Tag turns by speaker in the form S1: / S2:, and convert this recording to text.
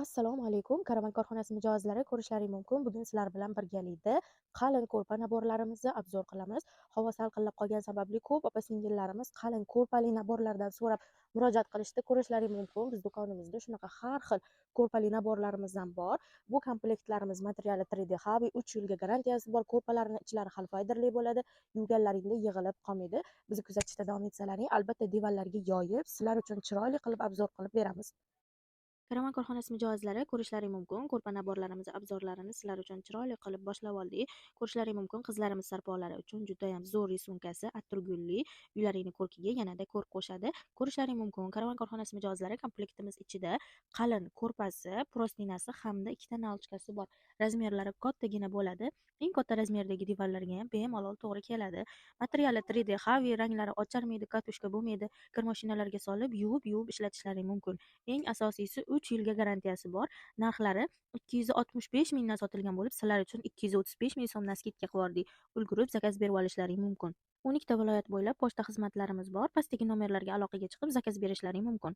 S1: Assalomu alaykum. Karavan korxonasi mijozlari ko'rishlaring mumkin. Bugun sizlar bilan birgalikda qalin ko'rpa naborlarimizni obzor qilamiz. Havo salqinlab qolgani sababli ko'p opa-singillarimiz qalin ko'rpali naborlardan so'rab murojaat qilishdi. Ko'rishlaring mumkin. Biz do'konimizda shunaqa har xil ko'rpali naborlarimizdan bor. Bu komplektlarimiz materiali 3D Habi 3 yilga garantiyasi bor. Ko'rpalarning ichlari xalfayderli bo'ladi. Yuvganlaringda yig'ilib qolmaydi. Bizni kuzatishda davom etsalaring, albatta divanlarga yoyib, sizlar uchun chiroyli qilib obzor qilib beramiz. Karavan korxonasi mijozlari ko'rishlaring mumkin. Ko'rpa naborlarimiz obzorlarini sizlar uchun chiroyli qilib boshlab oldik. Ko'rishlaring mumkin, qizlarimiz sarpolari uchun juda ham zo'r sumkasi, atirgulli, uylaringni ko'rkiga yanada ko'rk qo'shadi. Ko'rishlaring mumkin. Karavan korxonasi mijozlari komplektimiz ichida qalin ko'rpasi, prostinasi hamda ikkita nalchkasi bor. Razmerlari kattagina bo'ladi. Eng katta razmerdagi divanlarga ham bemalol to'g'ri keladi. Materiali 3D Havi, ranglari ocharmaydi, katushka bo'lmaydi. Kir mashinalarga solib, yuvib ishlatishlaring mumkin. Eng asosiysi 3 yilga garantiyasi bor. Narxlari 265 mingdan sotilgan bo'lib, sizlar uchun 235 ming so'mdan skidka qilib ulgurib zakaz berib olishlaring mumkin. 12 ta viloyat bo'ylab pochta xizmatlarimiz bor. Pastdagi nomerlarga aloqaga chiqib zakaz berishlaring mumkin.